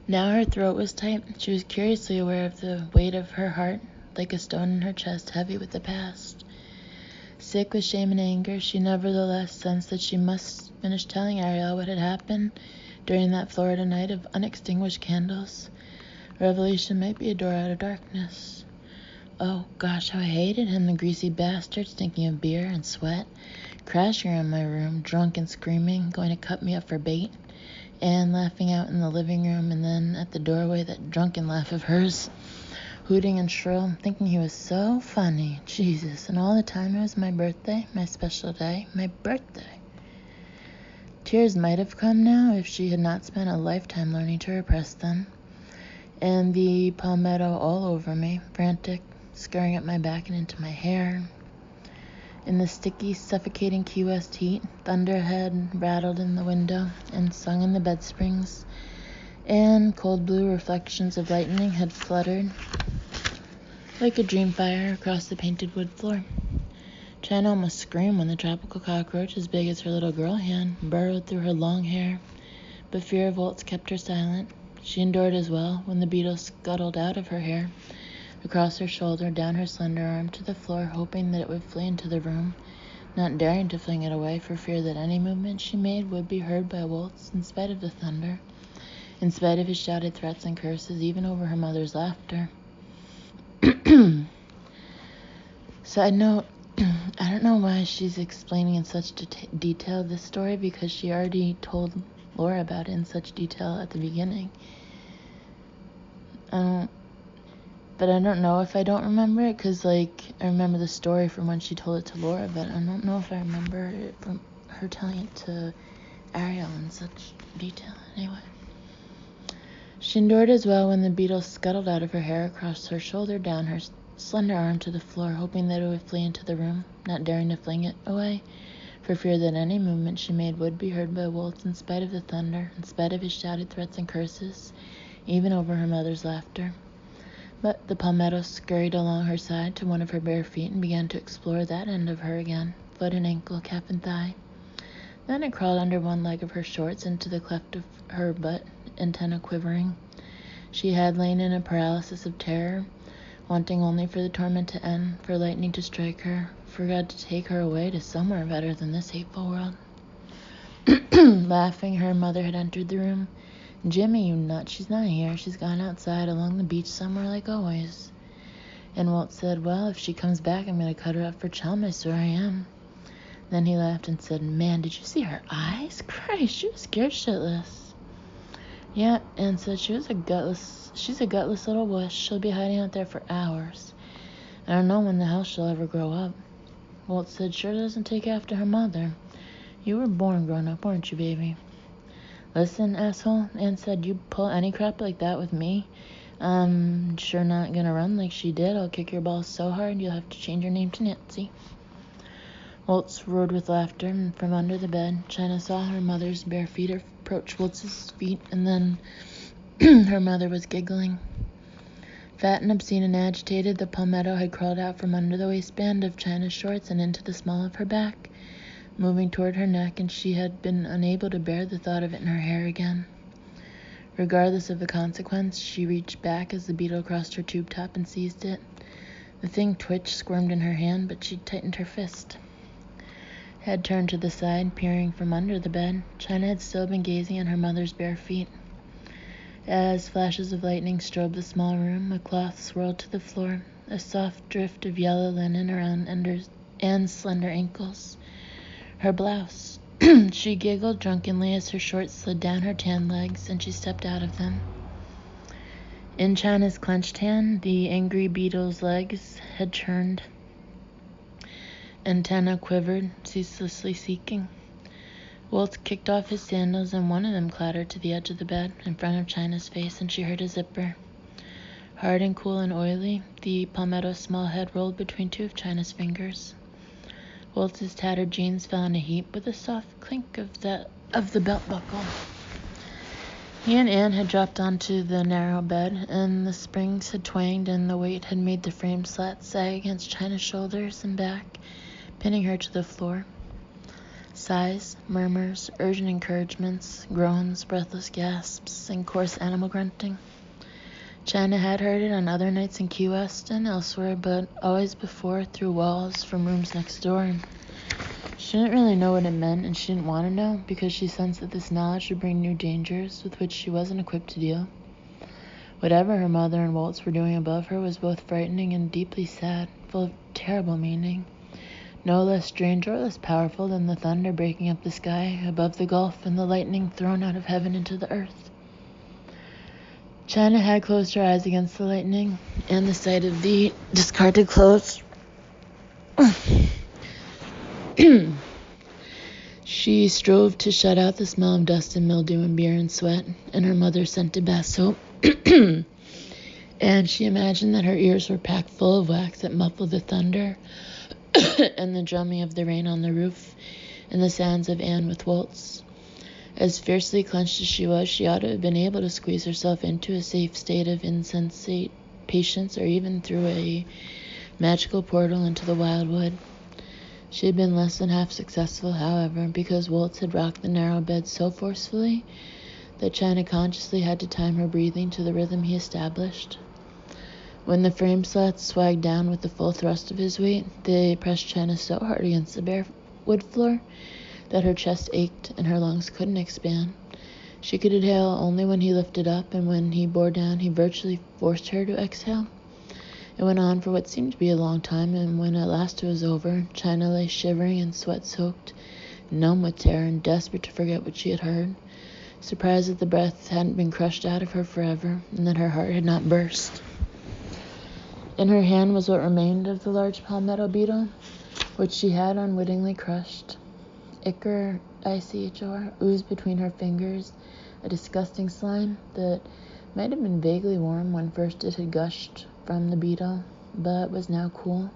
Now her throat was tight. She was curiously aware of the weight of her heart, like a stone in her chest, heavy with the past. Sick with shame and anger, she nevertheless sensed that she must finish telling Ariel what had happened during that Florida night of unextinguished candles. Revelation might be a door out of darkness. Oh, gosh, how I hated him, the greasy bastard, stinking of beer and sweat, crashing around my room, drunk and screaming, going to cut me up for bait, and laughing out in the living room, and then at the doorway, that drunken laugh of hers, hooting and shrill, thinking he was so funny. Jesus, and all the time it was my birthday, my special day, my birthday. Tears might have come now if she had not spent a lifetime learning to repress them. And the palmetto all over me, frantic, scurrying up my back and into my hair. In the sticky, suffocating Key West heat, thunder had rattled in the window and sung in the bed springs, and cold blue reflections of lightning had fluttered like a dream fire across the painted wood floor. China almost screamed when the tropical cockroach, as big as her little girl hand, burrowed through her long hair, but fear of Waltz kept her silent. She endured as well when the beetle scuttled out of her hair, across her shoulder, down her slender arm to the floor, hoping that it would flee into the room, not daring to fling it away for fear that any movement she made would be heard by Waltz, in spite of the thunder, in spite of his shouted threats and curses, even over her mother's laughter. Side note, I don't know why she's explaining in such detail this story, because she already told Laura about it in such detail at the beginning. But I don't know if I don't remember it, because, I remember the story from when she told it to Laura, but I don't know if I remember it from her telling it to Ariel in such detail. Anyway. She endured as well when the beetle scuttled out of her hair, across her shoulder, down her slender arm to the floor, hoping that it would flee into the room, not daring to fling it away, for fear that any movement she made would be heard by Waltz, in spite of the thunder, in spite of his shouted threats and curses, even over her mother's laughter. But the palmetto scurried along her side to one of her bare feet and began to explore that end of her again, foot and ankle, calf and thigh. Then it crawled under one leg of her shorts into the cleft of her butt, antenna quivering. She had lain in a paralysis of terror, wanting only for the torment to end, for lightning to strike her, for God to take her away to somewhere better than this hateful world. Laughing, her mother had entered the room. "Jimmy, you nut, she's not here. She's gone outside along the beach somewhere like always." And Walt said, "Well, if she comes back, I'm going to cut her up for chum, I swear I am." Then he laughed and said, "Man, did you see her eyes? Christ, she was scared shitless." Yeah, and said she's a gutless little wuss. She'll be hiding out there for hours. I don't know when the hell she'll ever grow up. Walt said, "Sure doesn't take after her mother. You were born grown up, weren't you, baby?" "Listen, asshole," Ann said, "you pull any crap like that with me, I'm sure not gonna run like she did. I'll kick your balls so hard you'll have to change your name to Nancy." Waltz roared with laughter, and from under the bed, China saw her mother's bare feet approach Waltz's feet, and then her mother was giggling. Fat and obscene and agitated, the palmetto had crawled out from under the waistband of China's shorts and into the small of her back, moving toward her neck, and she had been unable to bear the thought of it in her hair again. Regardless of the consequence, she reached back as the beetle crossed her tube top and seized it. The thing twitched, squirmed in her hand, but she tightened her fist. Head turned to the side, peering from under the bed, China had still been gazing at her mother's bare feet. As flashes of lightning strobed the small room, a cloth swirled to the floor, a soft drift of yellow linen around Anne's slender ankles. Her blouse. She giggled drunkenly as her shorts slid down her tan legs, and she stepped out of them. In China's clenched hand, the angry beetle's legs had turned. Antenna quivered, ceaselessly seeking. Waltz kicked off his sandals, and one of them clattered to the edge of the bed in front of China's face, and she heard a zipper. Hard and cool and oily, the palmetto's small head rolled between two of China's fingers. Waltz's tattered jeans fell in a heap with a soft clink of the belt buckle. He and Anne had dropped onto the narrow bed, and the springs had twanged, and the weight had made the frame slats sag against China's shoulders and back, pinning her to the floor. Sighs, murmurs, urgent encouragements, groans, breathless gasps, and coarse animal grunting. China had heard it on other nights in Key West and elsewhere, but always before through walls from rooms next door. She didn't really know what it meant, and she didn't want to know, because she sensed that this knowledge would bring new dangers with which she wasn't equipped to deal. Whatever her mother and Waltz were doing above her was both frightening and deeply sad, full of terrible meaning, no less strange or less powerful than the thunder breaking up the sky above the gulf and the lightning thrown out of heaven into the earth. China had closed her eyes against the lightning and the sight of the discarded clothes. She strove to shut out the smell of dust and mildew and beer and sweat and her mother's scented bath soap. And she imagined that her ears were packed full of wax that muffled the thunder and the drumming of the rain on the roof and the sounds of Anne with Waltz. As fiercely clenched as she was, she ought to have been able to squeeze herself into a safe state of insensate patience, or even through a magical portal into the wildwood. She had been less than half successful, however, because Waltz had rocked the narrow bed so forcefully that China consciously had to time her breathing to the rhythm he established. When the frame slats swagged down with the full thrust of his weight, they pressed China so hard against the bare wood floor that her chest ached and her lungs couldn't expand. She could inhale only when he lifted up, and when he bore down, he virtually forced her to exhale. It went on for what seemed to be a long time, and when at last it was over, China lay shivering and sweat-soaked, numb with terror and desperate to forget what she had heard, surprised that the breath hadn't been crushed out of her forever, and that her heart had not burst. In her hand was what remained of the large palmetto beetle, which she had unwittingly crushed. Ichor, ICHR, oozed between her fingers, a disgusting slime that might have been vaguely warm when first it had gushed from the beetle, but was now cool,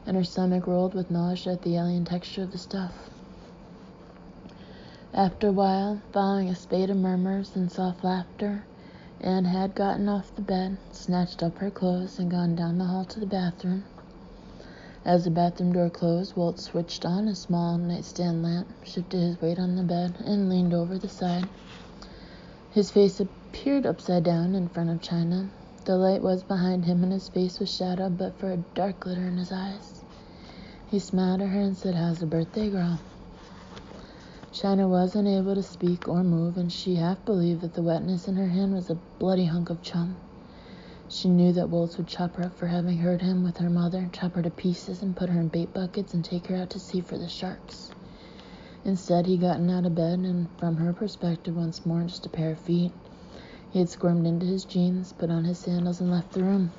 and her stomach rolled with nausea at the alien texture of the stuff. After a while, following a spate of murmurs and soft laughter, Anne had gotten off the bed, snatched up her clothes, and gone down the hall to the bathroom. As the bathroom door closed, Walt switched on a small nightstand lamp, shifted his weight on the bed, and leaned over the side. His face appeared upside down in front of China. The light was behind him, and his face was shadowed but for a dark glitter in his eyes. He smiled at her and said, "How's the birthday, girl?" China was unable to speak or move, and she half believed that the wetness in her hand was a bloody hunk of chum. She knew that Woltz would chop her up for having heard him with her mother, chop her to pieces and put her in bait buckets and take her out to sea for the sharks. Instead, he'd gotten out of bed, and from her perspective, once more just a pair of feet. He had squirmed into his jeans, put on his sandals, and left the room.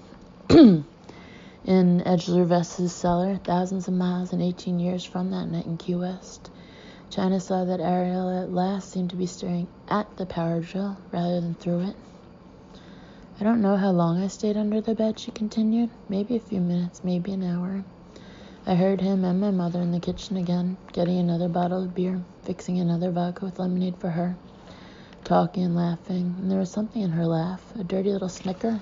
In Edgeler Vest's cellar, thousands of miles and 18 years from that night in Key West, China saw that Ariel at last seemed to be staring at the power drill rather than through it. "I don't know how long I stayed under the bed," she continued. "Maybe a few minutes, maybe an hour. I heard him and my mother in the kitchen again, getting another bottle of beer, fixing another vodka with lemonade for her, talking and laughing, and there was something in her laugh, a dirty little snicker.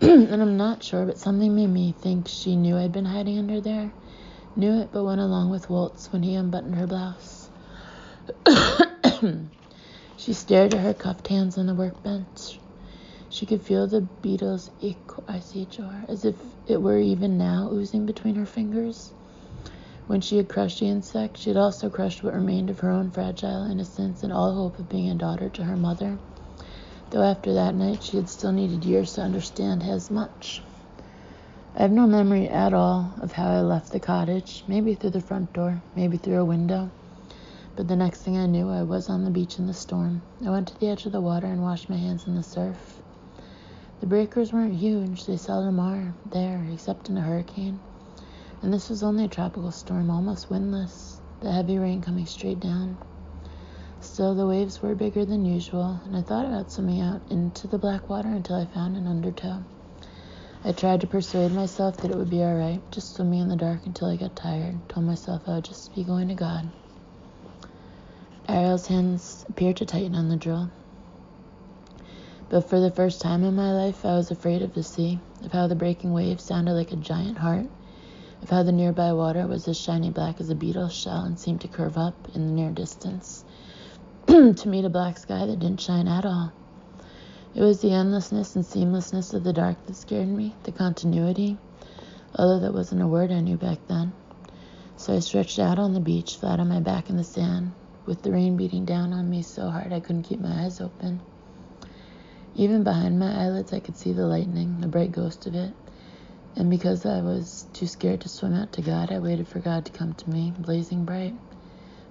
And I'm not sure, but something made me think she knew I'd been hiding under there. Knew it, but went along with Waltz when he unbuttoned her blouse." She stared at her cuffed hands on the workbench. She could feel the beetle's ICHR, as if it were even now oozing between her fingers. When she had crushed the insect, she had also crushed what remained of her own fragile innocence and all hope of being a daughter to her mother, though after that night she had still needed years to understand as much. I have no memory at all of how I left the cottage, maybe through the front door, maybe through a window. But the next thing I knew, I was on the beach in the storm. I went to the edge of the water and washed my hands in the surf. The breakers weren't huge, they seldom are there, except in a hurricane. And this was only a tropical storm, almost windless, the heavy rain coming straight down. Still, the waves were bigger than usual, and I thought about swimming out into the black water until I found an undertow. I tried to persuade myself that it would be all right, just swimming in the dark until I got tired, told myself I would just be going to God. Ariel's hands appeared to tighten on the drill. But for the first time in my life, I was afraid of the sea, of how the breaking waves sounded like a giant heart, of how the nearby water was as shiny black as a beetle's shell and seemed to curve up in the near distance to meet a black sky that didn't shine at all. It was the endlessness and seamlessness of the dark that scared me, the continuity, although that wasn't a word I knew back then. So I stretched out on the beach, flat on my back in the sand, with the rain beating down on me so hard I couldn't keep my eyes open. Even behind my eyelids I could see the lightning, the bright ghost of it, and because I was too scared to swim out to God, I waited for God to come to me, blazing bright.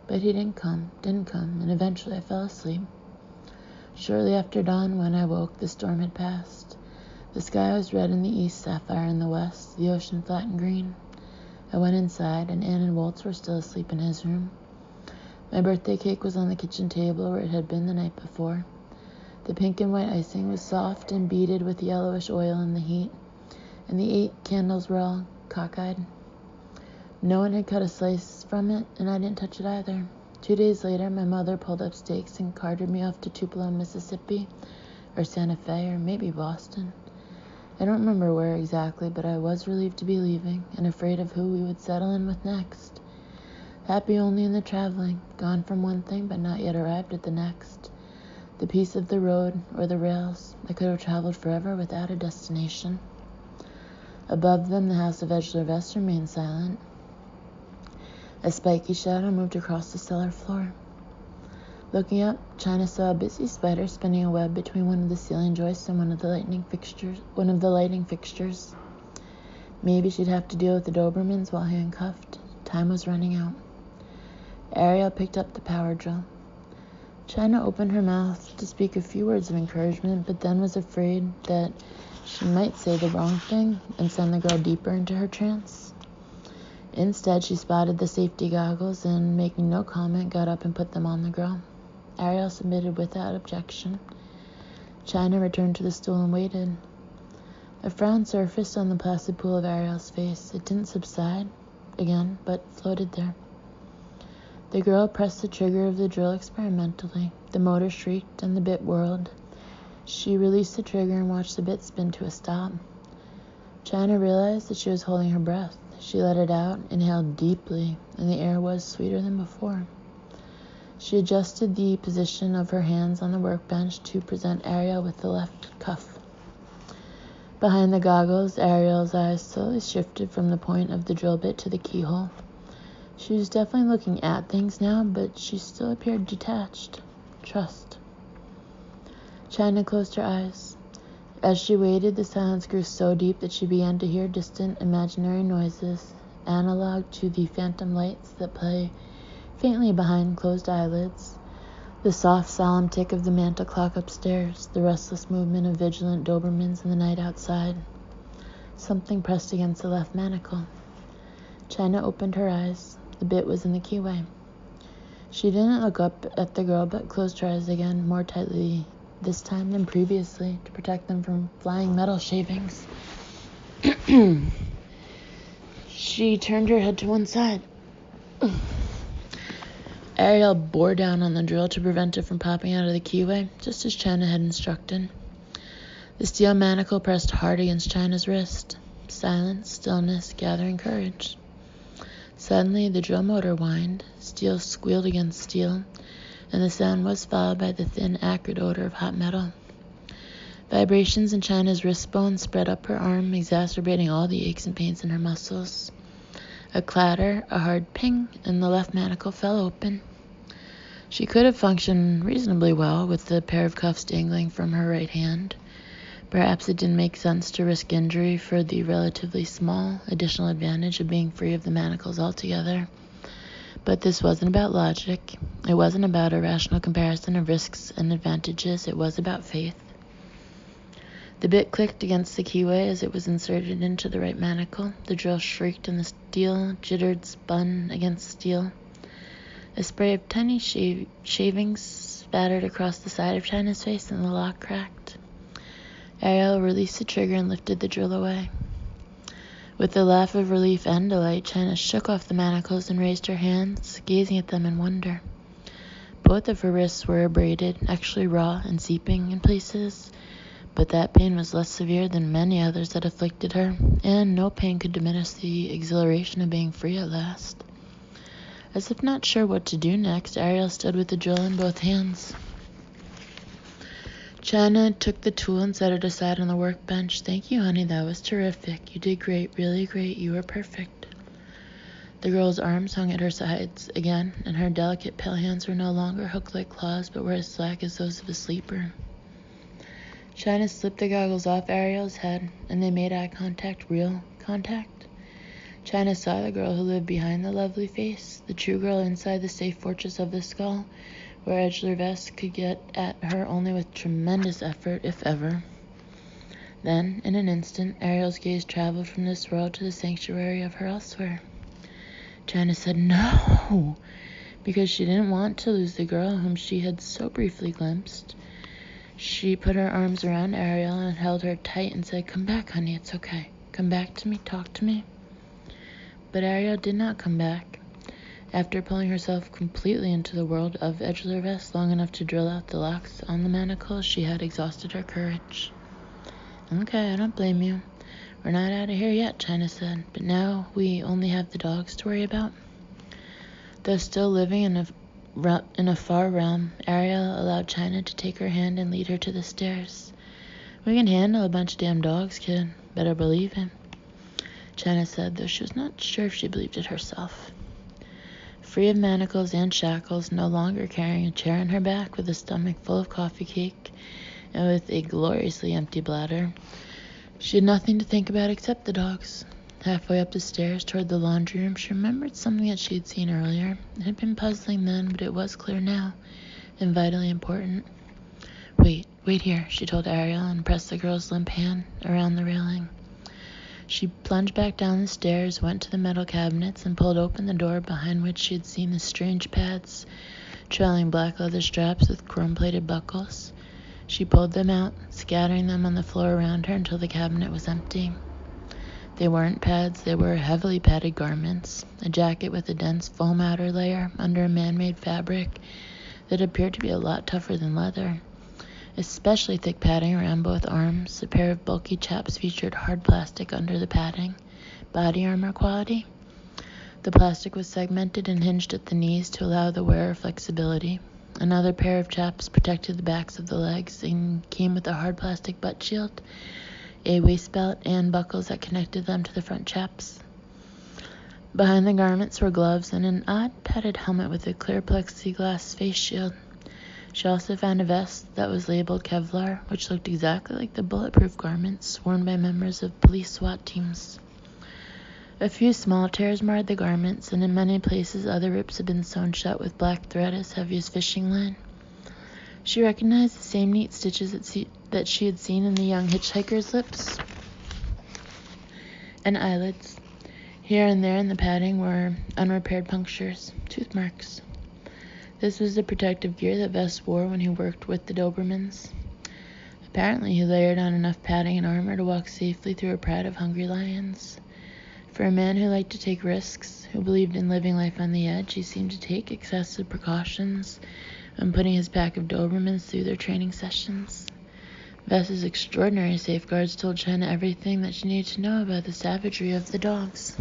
But he didn't come, and eventually I fell asleep. Shortly after dawn, when I woke, the storm had passed. The sky was red in the east, sapphire in the west, the ocean flat and green. I went inside, and Ann and Waltz were still asleep in his room. My birthday cake was on the kitchen table where it had been the night before. The pink and white icing was soft and beaded with yellowish oil in the heat, and the 8 candles were all cockeyed. No one had cut a slice from it, and I didn't touch it either. 2 days later, my mother pulled up stakes and carted me off to Tupelo, Mississippi, or Santa Fe, or maybe Boston. I don't remember where exactly, but I was relieved to be leaving, and afraid of who we would settle in with next. Happy only in the traveling, gone from one thing, but not yet arrived at the next. The piece of the road, or the rails, I could have traveled forever without a destination. Above them, the house of Edgeler Vest remained silent. A spiky shadow moved across the cellar floor. Looking up, China saw a busy spider spinning a web between one of the ceiling joists and one of the lighting fixtures. Maybe she'd have to deal with the Dobermans while handcuffed. Time was running out. Ariel picked up the power drill. China opened her mouth to speak a few words of encouragement, but then was afraid that she might say the wrong thing and send the girl deeper into her trance. Instead, she spotted the safety goggles and, making no comment, got up and put them on the girl. Ariel submitted without objection. China returned to the stool and waited. A frown surfaced on the placid pool of Ariel's face. It didn't subside again, but floated there. The girl pressed the trigger of the drill experimentally. The motor shrieked and the bit whirled. She released the trigger and watched the bit spin to a stop. China realized that she was holding her breath. She let it out, inhaled deeply, and the air was sweeter than before. She adjusted the position of her hands on the workbench to present Ariel with the left cuff. Behind the goggles, Ariel's eyes slowly shifted from the point of the drill bit to the keyhole. She was definitely looking at things now, but she still appeared detached. Trust. China closed her eyes. As she waited, the silence grew so deep that she began to hear distant, imaginary noises, analog to the phantom lights that play faintly behind closed eyelids, the soft, solemn tick of the mantel clock upstairs, the restless movement of vigilant Dobermans in the night outside. Something pressed against the left manacle. China opened her eyes. The bit was in the keyway. She didn't look up at the girl, but closed her eyes again, more tightly this time than previously, to protect them from flying metal shavings. She turned her head to one side. Ariel bore down on the drill to prevent it from popping out of the keyway, just as China had instructed. The steel manacle pressed hard against China's wrist. Silence, stillness, gathering courage. Suddenly, the drill motor whined. Steel squealed against steel, and the sound was followed by the thin, acrid odor of hot metal. Vibrations in China's wrist bone spread up her arm, exacerbating all the aches and pains in her muscles. A clatter, a hard ping, and the left manacle fell open. She could have functioned reasonably well with the pair of cuffs dangling from her right hand. Perhaps it didn't make sense to risk injury for the relatively small additional advantage of being free of the manacles altogether. But this wasn't about logic. It wasn't about a rational comparison of risks and advantages. It was about faith. The bit clicked against the keyway as it was inserted into the right manacle. The drill shrieked and the steel jittered, spun against steel. A spray of tiny shavings spattered across the side of China's face and the lock cracked. Ariel released the trigger and lifted the drill away. With a laugh of relief and delight, China shook off the manacles and raised her hands, gazing at them in wonder. Both of her wrists were abraded, actually raw and seeping in places, but that pain was less severe than many others that afflicted her, and no pain could diminish the exhilaration of being free at last. As if not sure what to do next, Ariel stood with the drill in both hands. China took the tool and set it aside on the workbench. "Thank you, honey. That was terrific. You did great, really great. You were perfect." The girl's arms hung at her sides again, and her delicate pale hands were no longer hooked like claws, but were as slack as those of a sleeper. China slipped the goggles off Ariel's head, and they made eye contact, real contact. China saw the girl who lived behind the lovely face, the true girl inside the safe fortress of the skull, where Edgeler Vest could get at her only with tremendous effort, if ever. Then, in an instant, Ariel's gaze traveled from this world to the sanctuary of her elsewhere. China said no, because she didn't want to lose the girl whom she had so briefly glimpsed. She put her arms around Ariel and held her tight and said, "Come back, honey, it's okay. Come back to me, talk to me." But Ariel did not come back. After pulling herself completely into the world of Edgeler Vest long enough to drill out the locks on the manacles, she had exhausted her courage. "Okay, I don't blame you. We're not out of here yet," China said, "but now we only have the dogs to worry about." Though still living in a far realm, Ariel allowed China to take her hand and lead her to the stairs. "We can handle a bunch of damn dogs, kid. Better believe it," China said, though she was not sure if she believed it herself. Free of manacles and shackles, no longer carrying a chair on her back, with a stomach full of coffee cake, and with a gloriously empty bladder, she had nothing to think about except the dogs. Halfway up the stairs toward the laundry room, she remembered something that she had seen earlier. It had been puzzling then, but it was clear now, and vitally important. Wait here," she told Ariel, and pressed the girl's limp hand around the railing. She plunged back down the stairs, went to the metal cabinets, and pulled open the door behind which she had seen the strange pads, trailing black leather straps with chrome-plated buckles. She pulled them out, scattering them on the floor around her until the cabinet was empty. They weren't pads, they were heavily padded garments, a jacket with a dense foam outer layer under a man-made fabric that appeared to be a lot tougher than leather. Especially thick padding around both arms. A pair of bulky chaps featured hard plastic under the padding, body armor quality. The plastic was segmented and hinged at the knees to allow the wearer flexibility. Another pair of chaps protected the backs of the legs and came with a hard plastic butt shield, a waist belt, and buckles that connected them to the front chaps. Behind the garments were gloves and an odd padded helmet with a clear plexiglass face shield. She also found a vest that was labeled Kevlar, which looked exactly like the bulletproof garments worn by members of police SWAT teams. A few small tears marred the garments, and in many places other rips had been sewn shut with black thread as heavy as fishing line. She recognized the same neat stitches that she had seen in the young hitchhiker's lips and eyelids. Here and there in the padding were unrepaired punctures, tooth marks. This was the protective gear that Vest wore when he worked with the Dobermans. Apparently he layered on enough padding and armor to walk safely through a pride of hungry lions. For a man who liked to take risks, who believed in living life on the edge, he seemed to take excessive precautions when putting his pack of Dobermans through their training sessions. Vest's extraordinary safeguards told China everything that she needed to know about the savagery of the dogs.